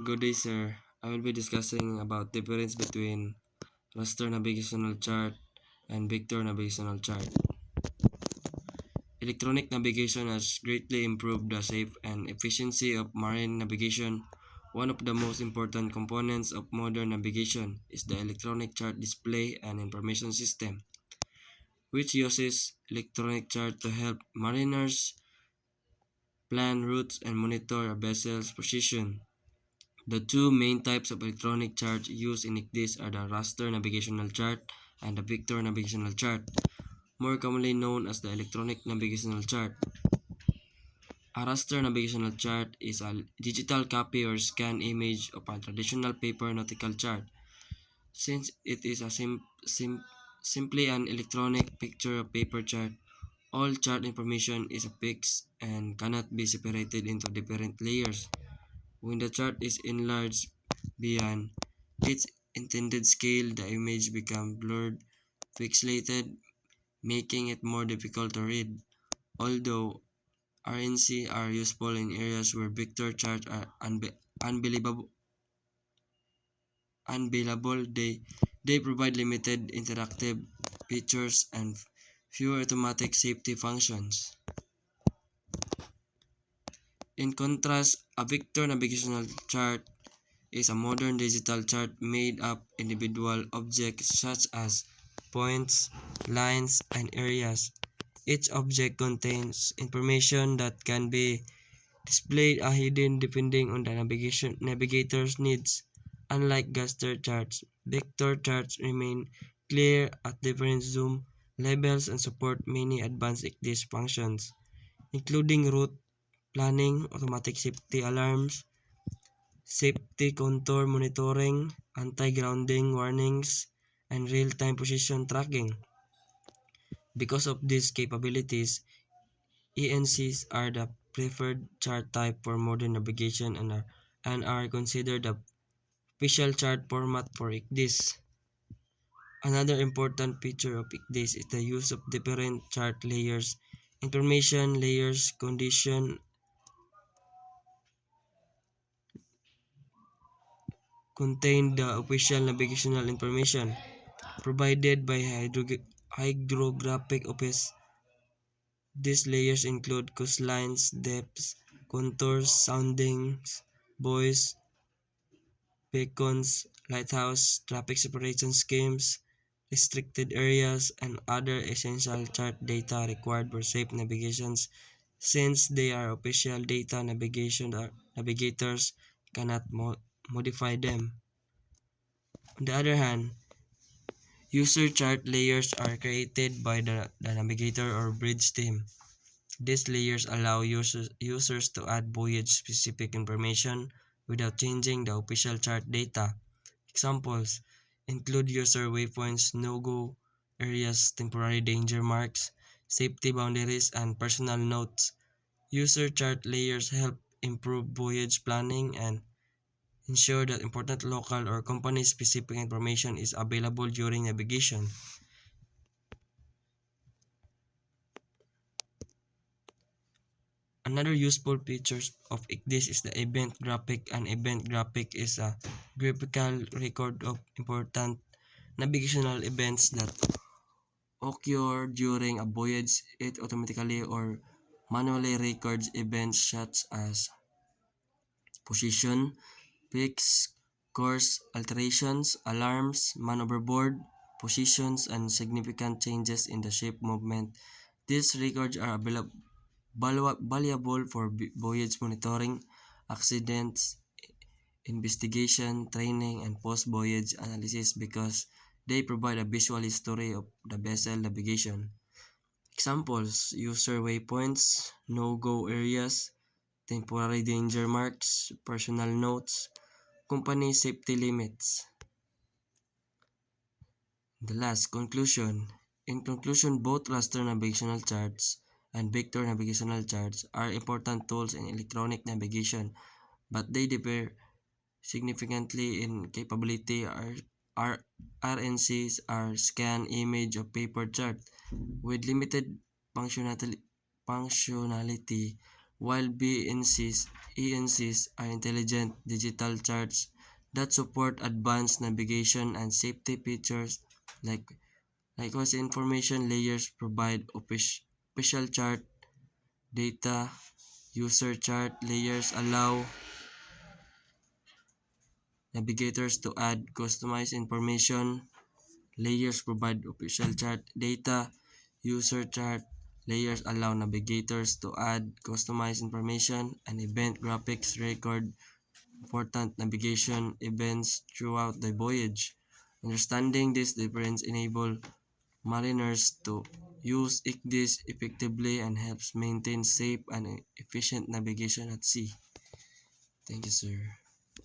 Good day, sir. I will be discussing about difference between raster navigational chart and vector navigational chart. Electronic navigation has greatly improved the safe and efficiency of marine navigation. One of the most important components of modern navigation is the electronic chart display and information system, which uses electronic chart to help mariners plan routes and monitor a vessel's position. The two main types of electronic chart used in ICDIS are the raster navigational chart and the vector navigational chart, more commonly known as the electronic navigational chart. A raster navigational chart is a digital copy or scanned image of a traditional paper nautical chart. Since it is a simply an electronic picture of paper chart, all chart information is fixed and cannot be separated into different layers. When the chart is enlarged beyond its intended scale, the image becomes blurred, pixelated, making it more difficult to read. Although RNC are useful in areas where vector charts are unavailable, they provide limited interactive features and fewer automatic safety functions. In contrast, a vector navigational chart is a modern digital chart made up individual objects such as points, lines, and areas. Each object contains information that can be displayed or hidden depending on the navigator's needs. Unlike raster charts, vector charts remain clear at different zoom levels and support many advanced ICDIS functions, including route planning, automatic safety alarms, safety contour monitoring, anti-grounding warnings, and real-time position tracking. Because of these capabilities, ENCs are the preferred chart type for modern navigation and are considered the official chart format for ICDIS. Another important feature of ICDIS is the use of different chart layers. Information layers contain the official navigational information provided by hydrographic office. These layers include coastlines, depths, contours, soundings, buoys, beacons, lighthouse, traffic separation schemes, restricted areas, and other essential chart data required for safe navigations. Since they are official data, navigators cannot modify them. On the other hand, user chart layers are created by the navigator or bridge team. These layers allow users to add voyage-specific information without changing the official chart data. Examples include user waypoints, no-go areas, temporary danger marks, safety boundaries, and personal notes. User chart layers help improve voyage planning and ensure that important local or company-specific information is available during navigation. Another useful feature of ICDIS is the event graphic. An event graphic is a graphical record of important navigational events that occur during a voyage. It automatically or manually records events such as position, peaks, course alterations, alarms, man overboard, positions, and significant changes in the ship movement. These records are valuable for voyage monitoring, accidents investigation, training, and post-voyage analysis because they provide a visual history of the vessel navigation. Examples: user waypoints, no-go areas, temporary danger marks, personal notes, company safety limits. The last conclusion. In conclusion, both raster navigational charts and vector navigational charts are important tools in electronic navigation, but they differ significantly in capability. Our RNCs are scan image of paper chart with limited functionality, while ENCs are intelligent digital charts that support advanced navigation and safety features. like Likewise, information layers provide official chart data. User chart layers allow navigators to add customized information. Layers provide official chart data. User chart layers allow navigators to add customized information, and event graphics record important navigation events throughout the voyage. Understanding this difference enable mariners to use ICDs effectively and helps maintain safe and efficient navigation at sea. Thank you, sir.